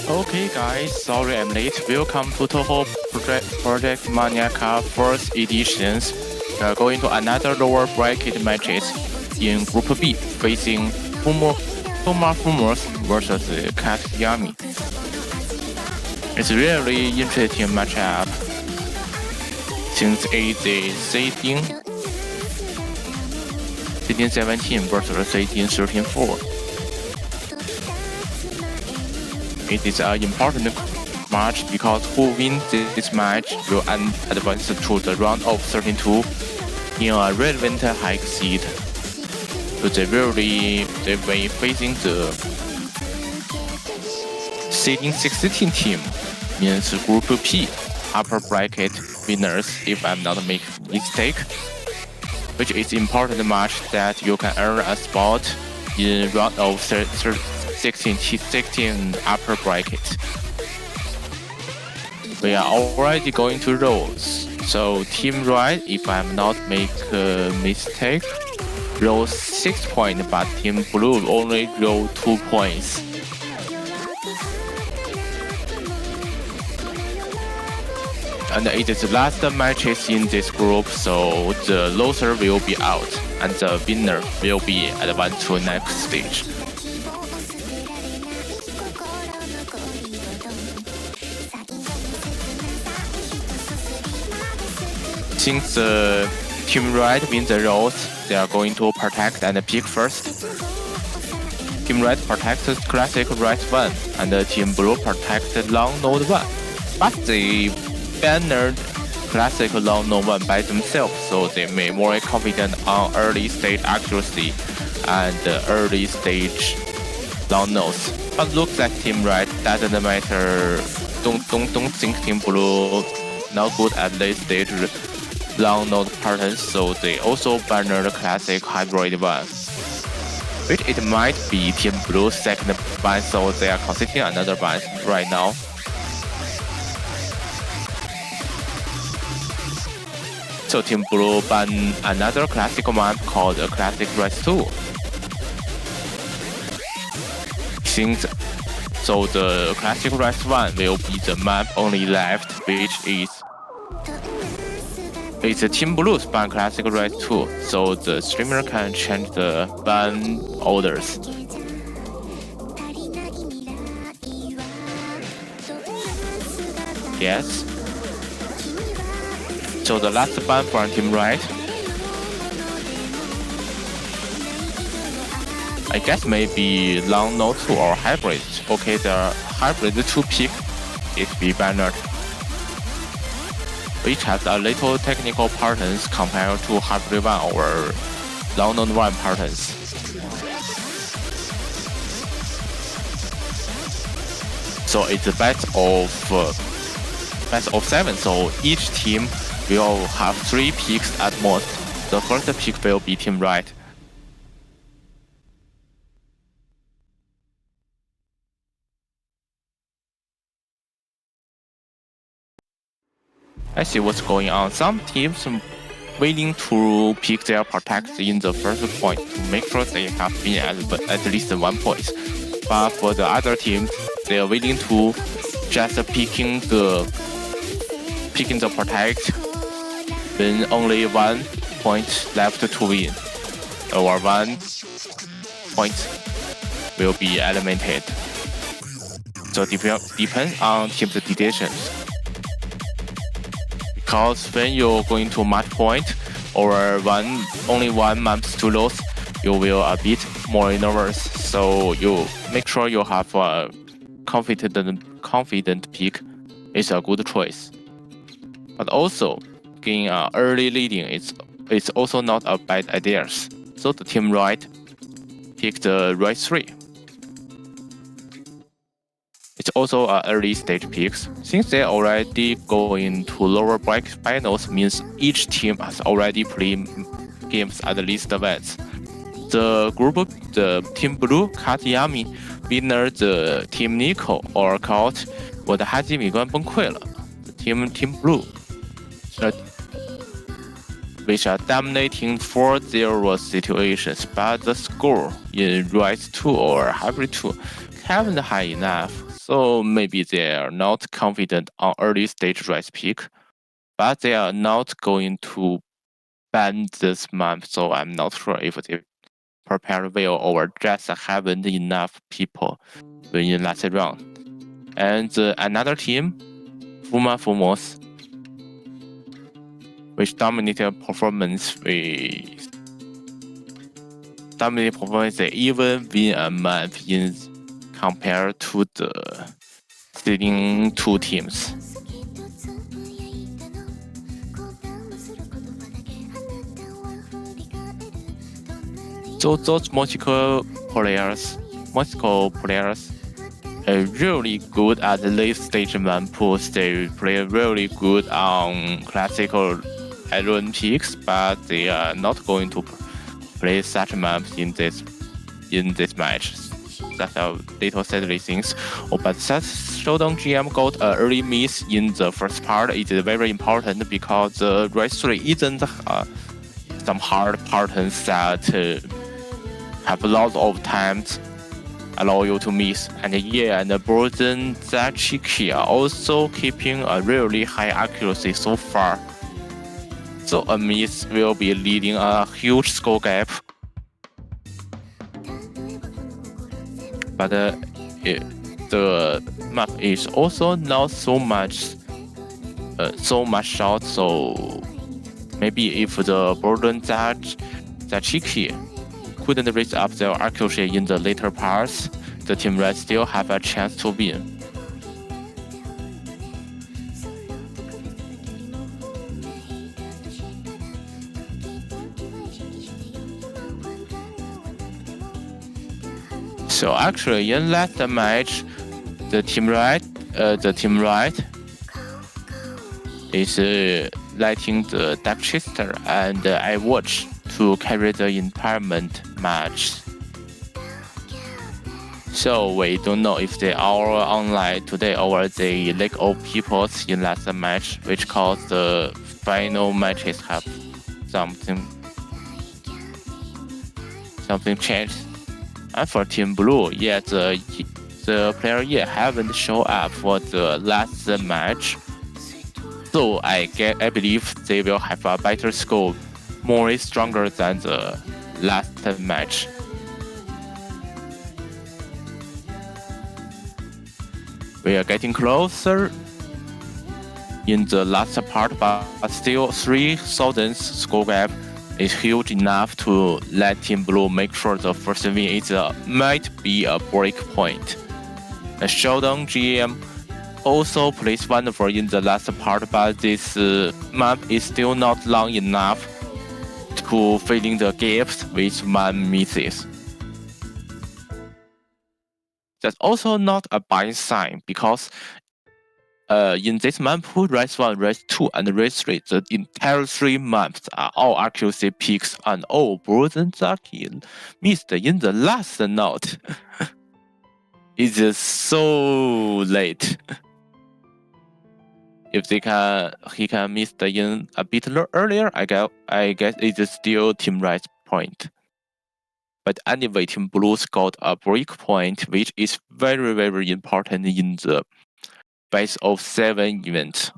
Okay guys, sorry I'm late. Welcome to TOUHOU Project Mania Cup first editions. We are going to another lower bracket matches in Group B, facing fumos versus Yumy. It's really interesting matchup since it is seeding 17 versus seeding 13-4. It is an important match because who wins this match will advance to the round of 32 in a relevant high seed. So they will be facing the seeding 16 team, means Group P upper bracket winners if I'm not making mistake, which is important match that you can earn a spot in round of 16 upper bracket. We are already going to rows. So Team Red, if I'm not make a mistake, row 6 points, but Team Blue only row 2 points. And it is the last matches in this group, so the loser will be out. and the winner will be advanced to next stage. Since the Team Red wins the roles, they are going to protect and pick first. Team Red protects Classic Red 1, and Team Blue protects Long Node 1. But they banned Classic Long Node 1 by themselves, so they may more confident on early stage accuracy and early stage long nodes. But looks like Team Red doesn't matter. Don't think Team Blue not good at late stage long node patterns, so they also banned the Classic Hybrid 1. Which it might be Team Blue's second ban, so they are considering another ban right now. So Team Blue banned another classic map called Classic Rise 2. So the Classic Rise 1 will be the map only left, which is it's Team Blue's ban Classic Rise 2, so the streamer can change the ban orders. Yes. So the last ban from Team Red, I guess maybe Long Node 2 or Hybrid. Okay, the Hybrid 2 pick is be banned, which has a little technical patterns compared to Hybrid 1 or Long Node 1 patterns. So it's a best of 7, so each team will have 3 picks at most. The first pick will be Team Red. I see what's going on. Some teams willing to pick their protect in the first point to make sure they have been at least 1 point. But for the other teams, they are willing to just picking the protect when only 1 point left to win, or 1 point will be eliminated. So depends on team's decisions. Because when you're going to match point or only 1 map to lose, you will a bit more nervous. So you make sure you have a confident pick is a good choice. But also, getting early leading is also not a bad idea. So the Team Red picked the Red 3. It's also an early stage picks. Since they already go into lower bracket finals, means each team has already played games at least once. The Team Blue cut Yumy, winner the Team Nico or caught 我的哈基米关崩溃了 Team Blue, which are dominating 4-0 situations, but the score in Rise 2 or Hybrid 2 haven't high enough. So maybe they are not confident on early stage Rise pick, but they are not going to ban this map, so I'm not sure if they prepare well or just haven't enough people in last round. And another team, fumos, which dominated performance, they even win a map in compared to the seeding 2 teams. So those Mexico players are really good at late stage map pools. They play really good on classical iron picks, but they are not going to play such maps in this match. That's a little sadly things. But that Showdown GM got an early miss in the first part. It is very important because the Rise 3 isn't some hard patterns that have a lot of times allow you to miss. And yeah, and Brozen Zachiki are also keeping a really high accuracy so far. So Amis will be leading a huge score gap. But the map is also not so much short, so maybe if the burden that cheeky couldn't reach up their accuracy in the later parts, the Team Red still have a chance to win. So actually, in last match, the Team Red is letting the Dark Chester and iWatch to carry the entire match. So we don't know if they are online today or they lack of people in last match, which caused the final matches have something changed. And for Team Blue, yeah, the player yet haven't shown up for the last match. So I believe they will have a better score, more stronger than the last match. We are getting closer in the last part, but still 3,000 score gap is huge enough to let Team Blue make sure the first win might be a break point. The Sheldon GM also plays wonderful in the last part, but this map is still not long enough to fill in the gaps which one misses. That's also not a bad sign because in this map, race 1, race 2, and race 3, the entire 3 maps are all accuracy peaks, and all Zaki missed in the last note. It's just so late. If he can miss the in a bit earlier, I guess it's still Team Red's point. But anyway, Team Blue got a break point, which is very, very important in the best of 7 event.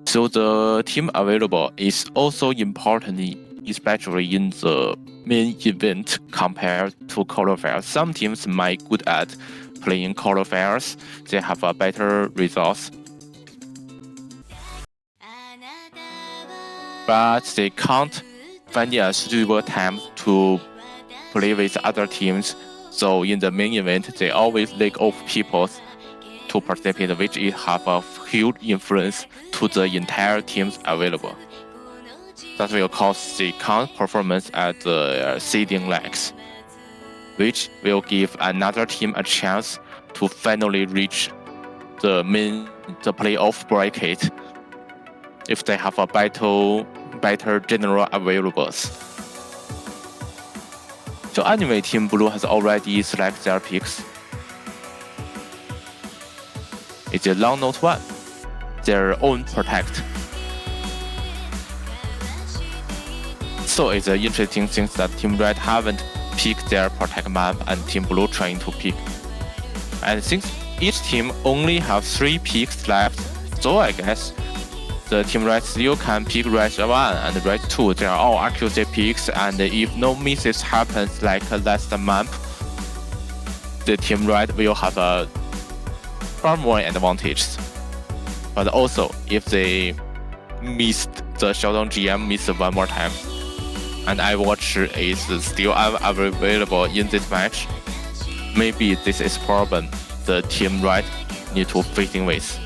So the team available is also important, especially in the main event compared to qualifiers. Some teams might good at playing qualifiers, they have a better results. But they can't find a suitable time to play with other teams. So in the main event, they always lack of people to participate, which is have a huge influence to the entire teams available. That will cause the count performance at the seeding legs, which will give another team a chance to finally reach the playoff bracket if they have a better general availables. So anyway, Team Blue has already selected their picks. It's a long note 1, their own protect. So it's an interesting thing that Team Red haven't picked their protect map and Team Blue trying to pick. And since each team only have 3 picks left, so I guess the Team Red still can pick Race 1 and Race 2. They are all accuracy picks, and if no misses happens like last map, the Team Red will have a far more advantages. But also, if they missed the Sheldon GM miss one more time, and iWatch is still available in this match, maybe this is problem the Team Red need to facing with.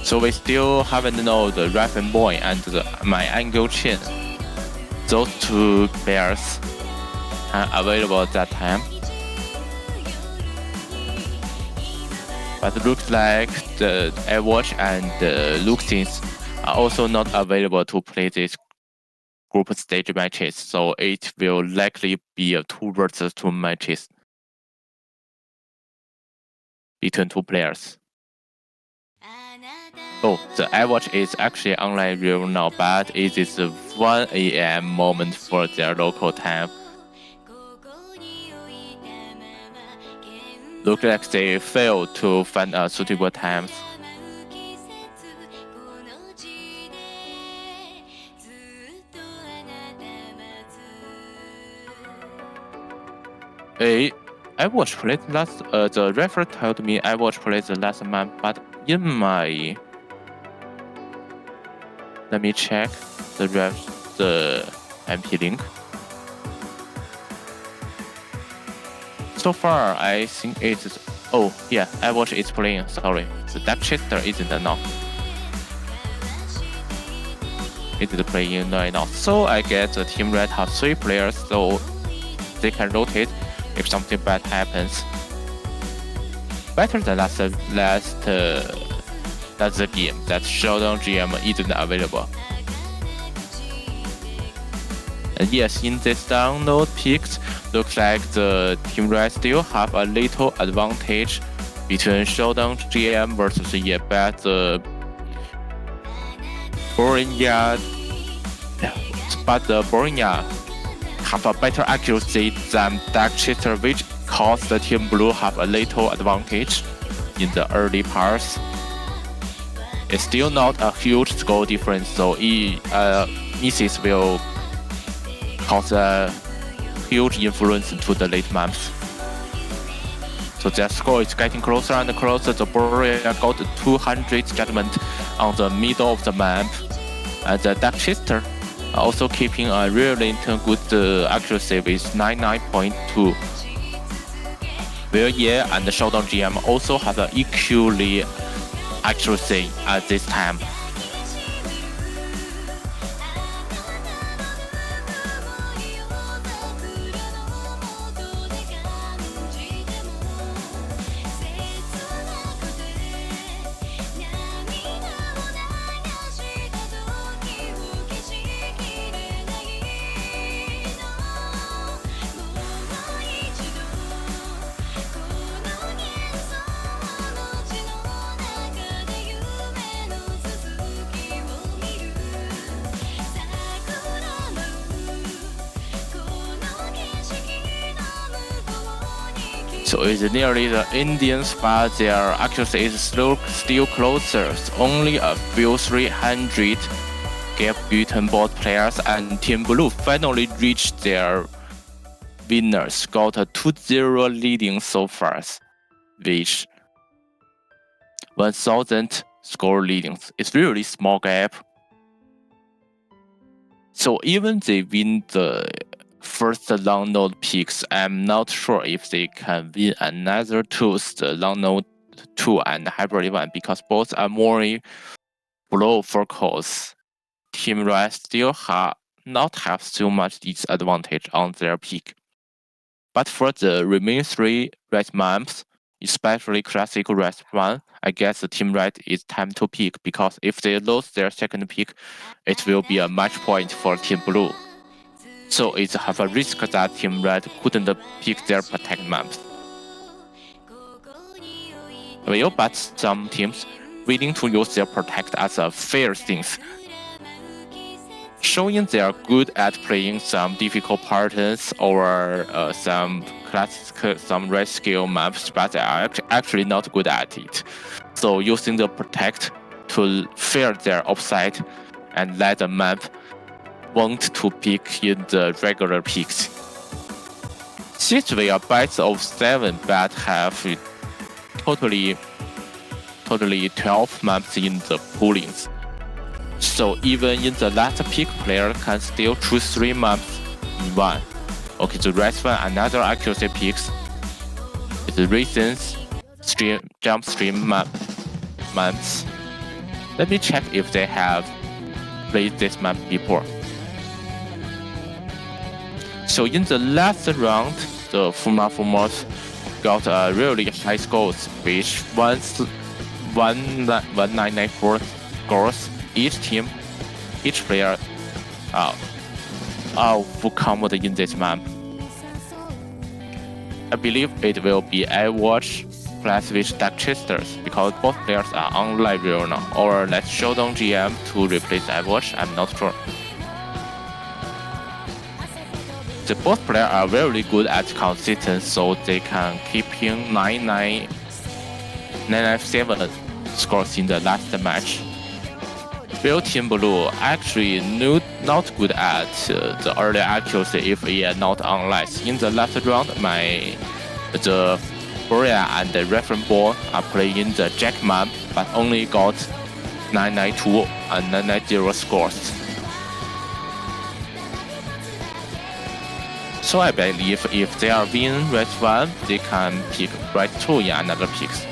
So we still haven't know the Raven Boy and my Angle Chin. Those 2 players are available at that time. But it looks like the iWatch and the Luxins are also not available to play this group stage matches, so it will likely be a 2 versus 2 matches between 2 players. Oh, the iWatch is actually online real now, but it is 1 a.m. moment for their local time. Look like they failed to find a suitable time. I watched played last. The referee told me I watched played the last month, but in my let me check the MP link. So far, I think it's. Oh yeah, I watch it's playing. Sorry, the Dark Chester isn't now. It is playing right now. So I guess the team red have 3 players, so they can rotate if something bad happens. Better than last game that Showdown GM isn't available. And yes, in this download picks, looks like the Team Red still have a little advantage between Showdown GM versus but the Borinya have a better accuracy than Dark Chester, which caused the Team Blue have a little advantage in the early parts. It's still not a huge score difference, so misses will cause a huge influence to the late months. So their score is getting closer and closer. The Borea got 200 judgment on the middle of the map, and the Dark Chester also keeping a really good accuracy with 99.2. Well, yeah, and the Showdown GM also have an equally accuracy at this time. So it's nearly the Indians, but their accuracy is still closer. It's only a few 300 gap between both players, and Team Blue finally reached their winners. Got a 2-0 leading so far, which 1,000 score leading. It's really small gap. So even they win the first long node picks, I'm not sure if they can win another 2, the long node 2 and hybrid 1, because both are more below focus. Team Red still not have so much disadvantage on their pick. But for the remaining 3 red maps, especially classic red 1, I guess the Team Red is time to pick, because if they lose their second pick, it will be a match point for Team Blue. So it have a risk that Team Red couldn't pick their protect maps. Well, but some teams willing to use their protect as a fair thing, showing they are good at playing some difficult patterns or some classic, some red scale maps, but they are actually not good at it. So using the protect to fair their upside and let the map want to pick in the regular picks. Since we are best of 7, but have totally 12 maps in the poolings. So even in the last pick, player can still choose 3 maps in 1. Okay, the rest one another accuracy picks. The reasons jump stream maps. Let me check if they have played this map before. So in the last round, the fumos got a really high scores, which 1994 scores. Each player full combo in this map. I believe it will be iWatch play switch deck chasters because both players are on live view now. Or let's showdown GM to replace iWatch, I'm not sure. The both players are very good at consistency, so they can keep in 997 scores in the last match. While Team Blue actually not good at the early accuracy if he is not on lights. In the last round, the Borea and the reference ball are playing the Jackman, but only got 992 and 990 scores. So I believe if they are win race 1, they can pick race 2 in another picks.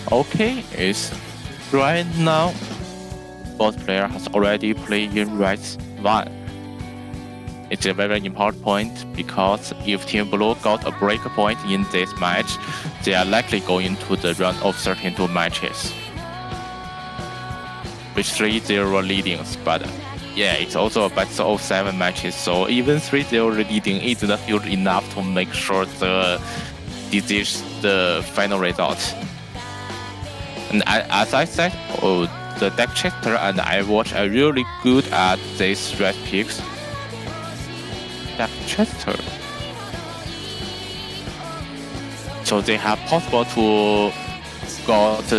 Okay, it's right now. Both players has already played in race 1. It's a very important point because if Team Blue got a break point in this match, they are likely going to the round of 32 matches with 3-0 leadings. But yeah, it's also a best of 7 matches, so even 3-0 leading is not huge enough to make sure this is the final result. And as I said, the deck chaster and iWatch are really good at these red picks. Deck chaster. So they have possible to got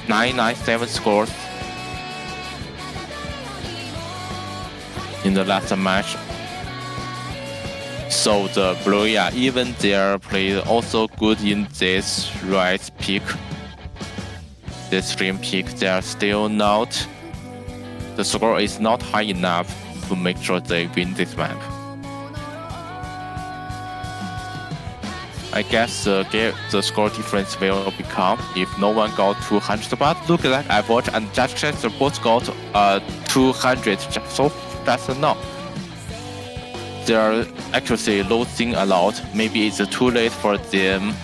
997 scores in the last match. So the Blue, yeah, even their play also good in this red pick. This stream pick, they are still not. The score is not high enough to make sure they win this map. I guess the score difference will become if no one got 200. But look at that, iWatch and Judge Chester both got 200 so just now. Their accuracy losing a lot. Maybe it's too late for them.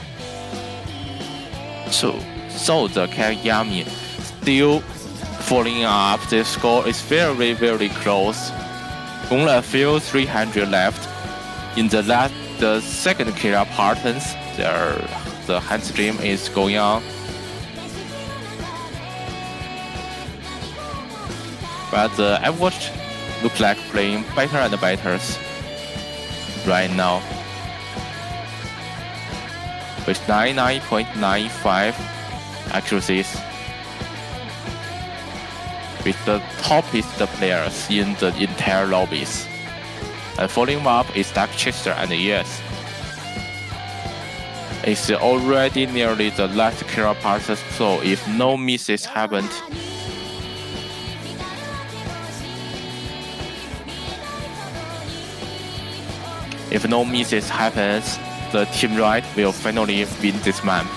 So the Yumy still following up. The score is very, very close. Only a few 300 left. In the second killer partons, the hand stream is going on. But the iWatch look like playing better and better right now. With 99.95 accuracies. With the toppest players in the entire lobbies. And following up is Dark Chester and YuEast. It's already nearly the last killer passes, so if no misses happened, the Team Red will finally win this map.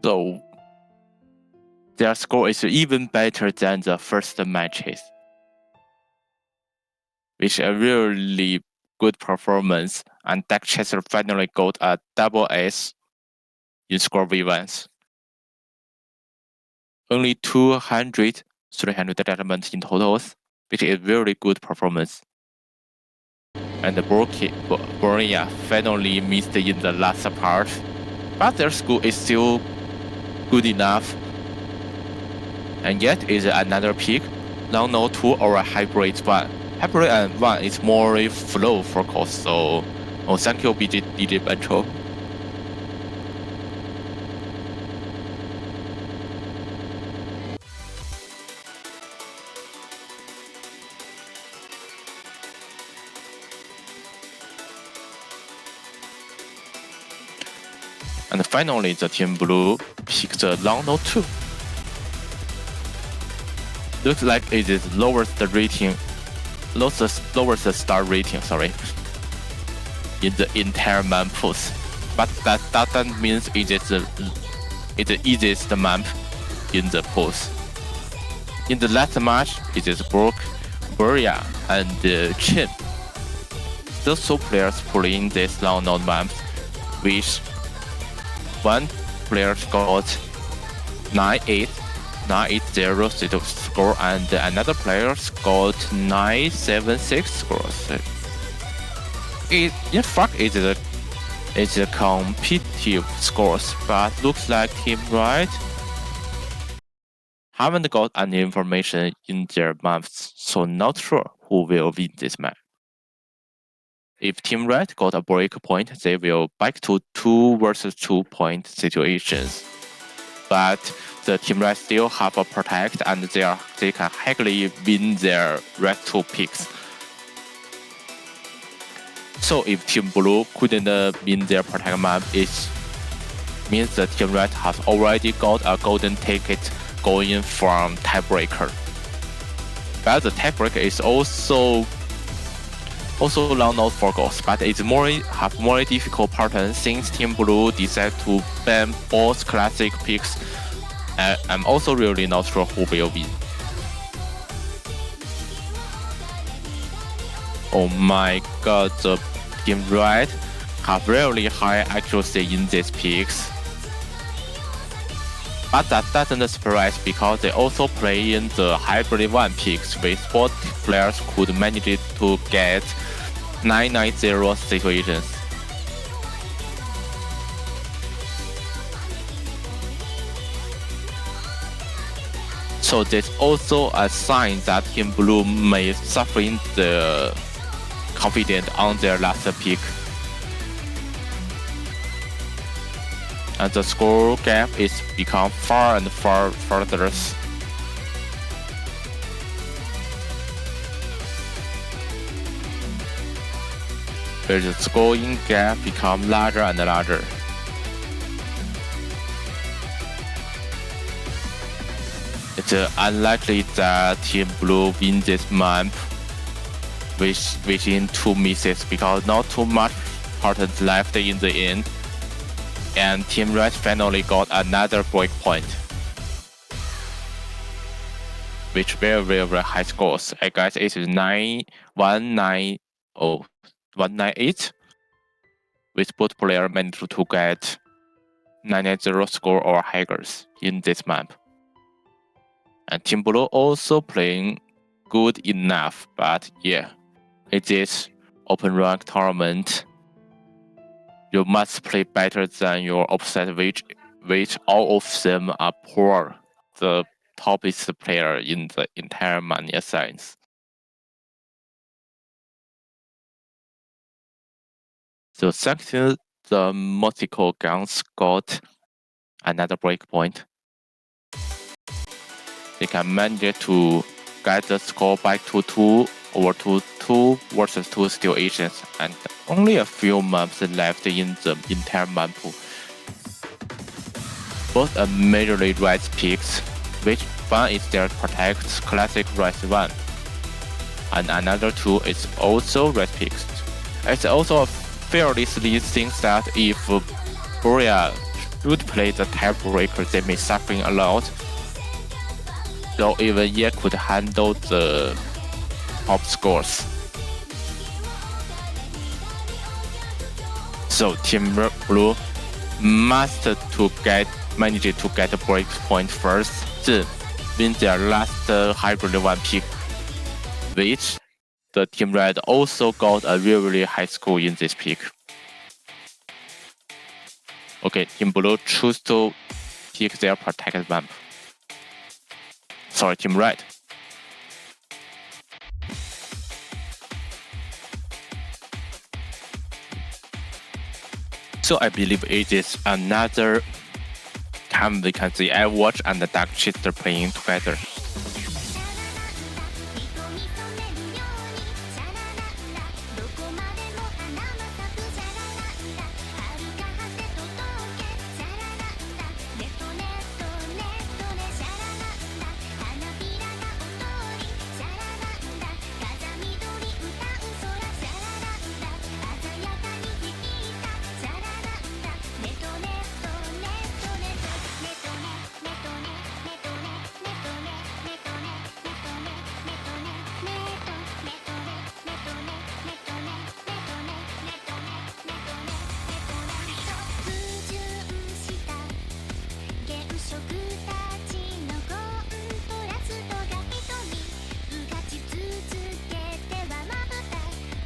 So their score is even better than the first matches, which is a really good performance. And Deck Chaser finally got a double S in score V1s. Only 300 judgments in totals, which is very good performance. And Bornia finally missed in the last part, but their score is still good enough. And yet is another pick, long no 2 or a hybrid 1. Hybrid and 1 is more flow focus, so thank you DJ Bancho. And finally, the Team Blue picked the long note 2. Looks like it is lowest star rating, in the entire map pools. But that doesn't mean it is the easiest map in the pools. In the last match, it is Brooke, Buria, and Chin. Those two players playing this long note map, which one player got 9-8, 9-8-0 score, and another player got 9-7-6 scores. In fact, it's a competitive scores, but looks like Team Red haven't got any information in their maps, so not sure who will win this match. If Team Red got a break point, they will back to 2 versus 2 point situations. But the Team Red still have a protect, and they can happily win their red 2 picks. So if Team Blue couldn't win their protect map, it means the Team Red has already got a golden ticket going from tiebreaker. But the tiebreaker is also long note for goals, but it's have more difficult pattern since Team Blue decided to ban both classic picks. I'm also really not sure who will win. Oh my god, the Team Red have really high accuracy in these picks. But that doesn't surprise because they also play in the hybrid 1 picks, with both players could manage to get 9-9-0 situations. So there's also a sign that Team Blue may suffering the confidence on their last pick. And the score gap is become far and far further. Where the scoring gap become larger and larger. It's unlikely that Team Blue win this map within 2 misses because not too much patterns left in the end. And Team Red finally got another breakpoint, which very high scores. I guess it is 9-1-9-0, 198, with both players managed to get 9-0 score or higher in this map. And Team Blue also playing good enough, but yeah, it is open rank tournament. You must play better than your opposite, which all of them are poor, the topest player in the entire Mania science. So thanks to the multiple guns got another breakpoint, they can manage to get the score back to 2 over 2 versus 2 situations, and only a few maps left in the entire map pool. Both are majorly red picks, which one is their protect classic red 1, and another 2 is also red picks. It's also a fairly silly thing that if Korea should play the tiebreaker, they may suffering a lot. So even Ye could handle the top scores. So Team Blue must manage to get a break point first, then win their last hybrid 1 pick, which the Team Red also got a really high score in this pick. Okay, Team Blue choose to pick their protected map. Sorry, Team Red. So I believe it is another time we can see YuEast and the Dark Cheater playing together.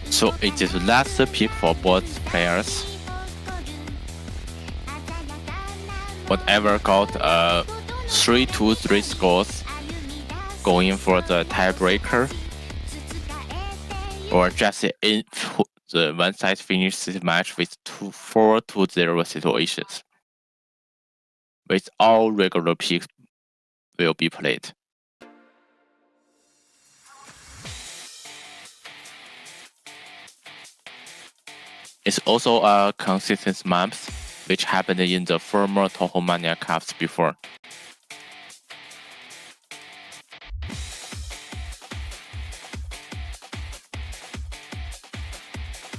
So it is last pick for both players. Whatever got 3-2-3 scores going for the tiebreaker, or just in the one side finish this match with 4-0 situations, with all regular picks will be played. It's also a consistent map, which happened in the former TOUHOU Mania Cups before.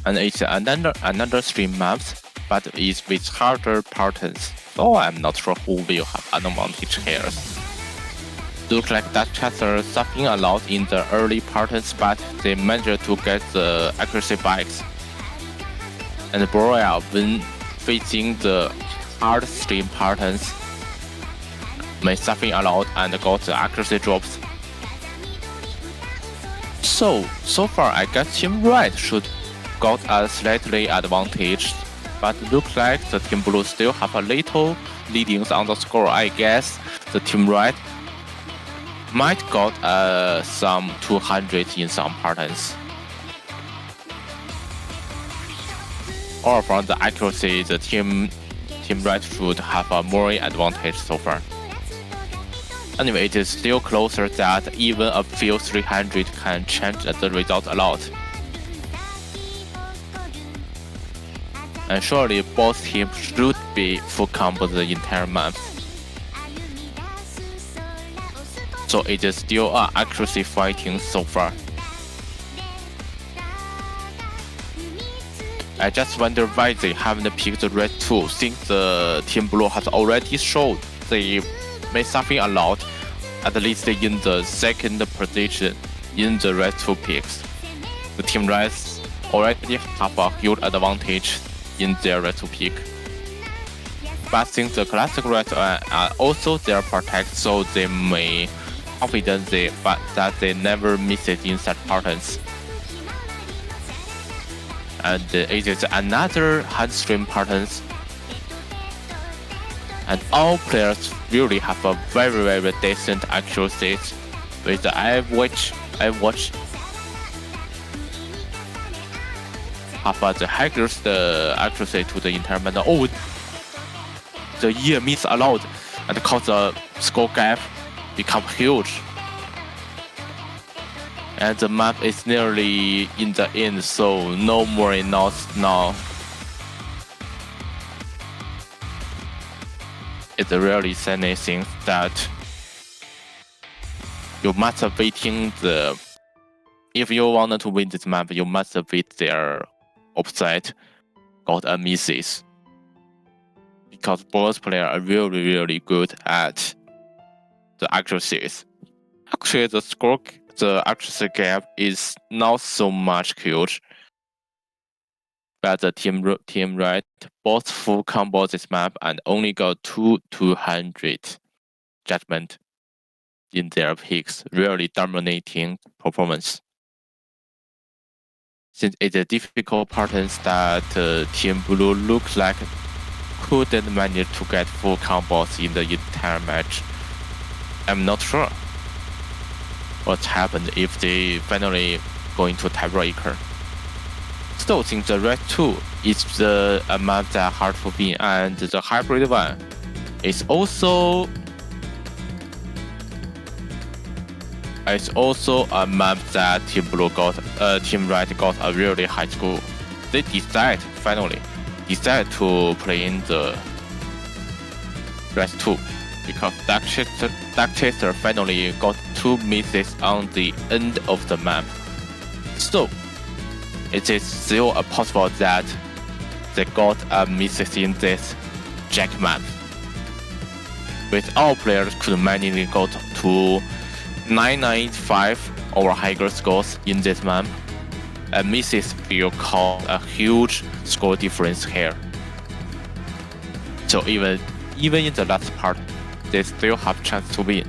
And it's another stream map, but it's with harder patterns, so I'm not sure who will have advantage here. Looks like that Chaser suffering a lot in the early patterns, but they managed to get the accuracy bikes. And Broya, when facing the hard stream patterns, may suffering a lot and got the accuracy drops. So far I guess Team Red should got a slightly advantage, but looks like the Team Blue still have a little leadings on the score. I guess the Team Red might got some 200 in some patterns. Or from the accuracy, the Team Red should have a more advantage so far. Anyway, it is still closer that even a few 300 can change the result a lot. And surely both teams should be full combo the entire map. So it is still an accuracy fighting so far. I just wonder why they haven't picked the red 2, since the Team Blue has already showed they may suffer a lot, at least in the second position in the red 2 picks. The Team Red already have a huge advantage in their red 2 pick. But since the classic red are also their protect, so they may confident that they never miss it in such patterns. And it is another hand stream patterns, and all players really have a very decent accuracy with the YuEast have the highest accuracy to the entire map. Oh, the Yumy a lot and cause the score gap become huge. And the map is nearly in the end, so no more enough now. It really Sanae thinks that you must waiting the. If you want to win this map, you must wait their opposite got a misses. because both players are really good at the accuracies. Actually, the accuracy gap is not so much huge, but the team Red both full combo this map and only got 200 judgment in their picks, really dominating performance. Since it's a difficult patterns that Team Blue looks like couldn't manage to get full combos in the entire match. I'm not sure what happened if they finally going to tiebreaker. Still think the Red 2 is the map that hard to win, and the Hybrid 1 is also a map that Team Red got a really high score. They finally decide to play in the Red 2 because Dark Chaser finally got 2 misses on the end of the map. So it is still possible that they got a misses in this Jack map. With all players could manage got to 995 or higher scores in this map, and misses will cause a huge score difference here. So even in the last part, they still have chance to win.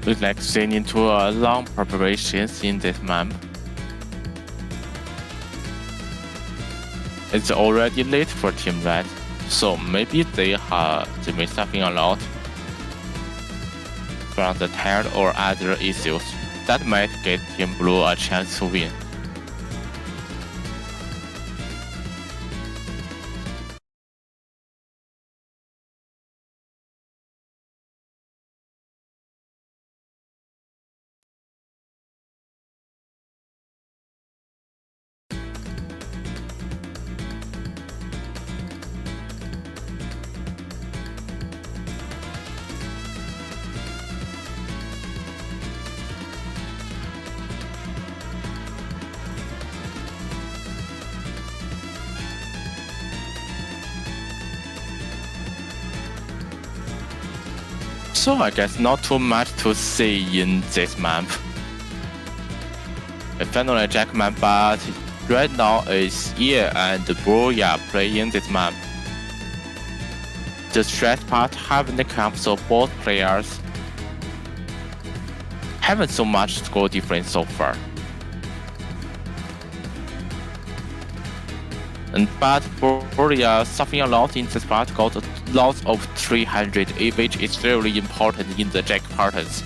Looks like they need to a long preparations in this map. It's already late for Team Red, so maybe they may suffering a lot from the tired or other issues that might get Team Blue a chance to win. So I guess not too much to see in this map. Finally Jack map, but right now is Ye and Broya playing this map. The strat part haven't come, so both players haven't so much score difference so far. But Broya suffering a lot in this part, got a loss of 300, which is very important in the Jack patterns.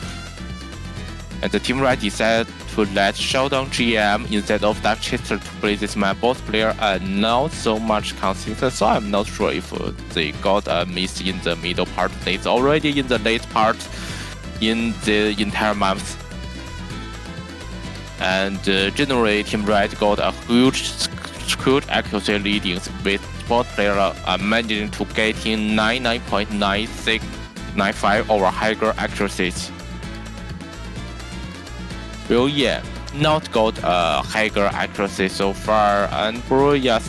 And the Team Red decided to let Showdown GM instead of Dark Chaser to play this map. Both players are not so much consistent, so I'm not sure if they got a miss in the middle part. It's already in the late part in the entire maps. And generally, Team Red got a huge accuracy leadings, with both players managing to get in 99.9695 or higher accuracies. Well, yeah, not got a higher accuracy so far, and Broya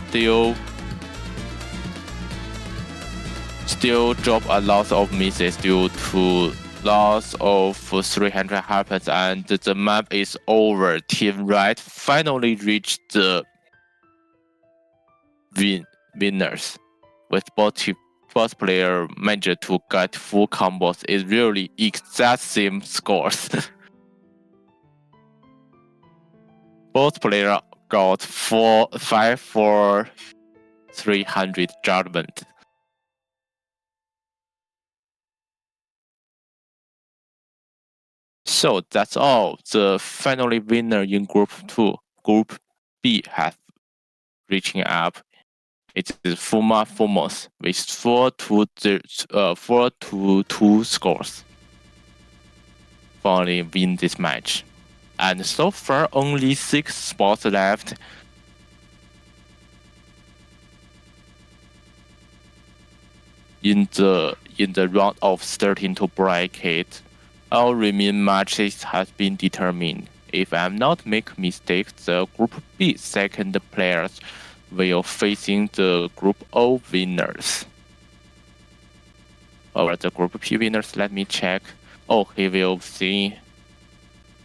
still drop a lot of misses due to loss of 300 happens, and the map is over. Team Red finally reached the winners, with both first player managed to get full combos is really exact same scores. Both players got 5 for 300 judgment. So that's all. The finally winner in Group 2, Group B, has reaching up. It is fumos with 4-2 scores. Finally win this match. And so far only 6 spots left. In the round of 32 bracket, all remaining matches has been determined. If I'm not make mistake, the Group B second players will facing the Group O winners. Or the Group P winners, let me check. Oh, he will see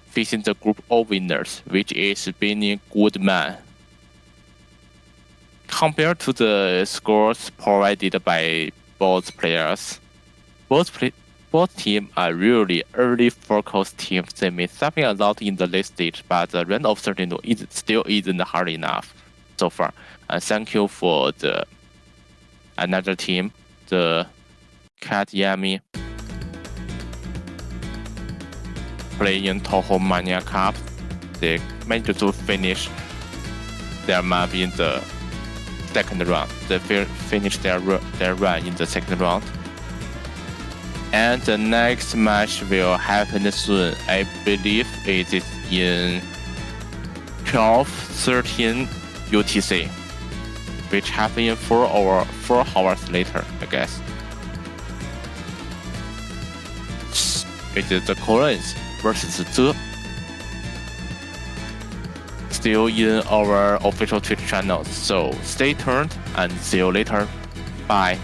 facing the Group O winners, which is Benny Goodman. Compared to the scores provided by both players, both teams are really early focus teams. They made something a lot in the late stage, but the round of 32 still isn't hard enough so far. And thank you for the another team, the Yumy, playing TOUHOU Mania Cup. They managed to finish their map in the second round. They finished their run in the second round. And the next match will happen soon. I believe it is in 12:13 UTC, which happened 4 hours later, I guess. It is the Koreans versus the still in our official Twitch channel. So stay tuned and see you later. Bye.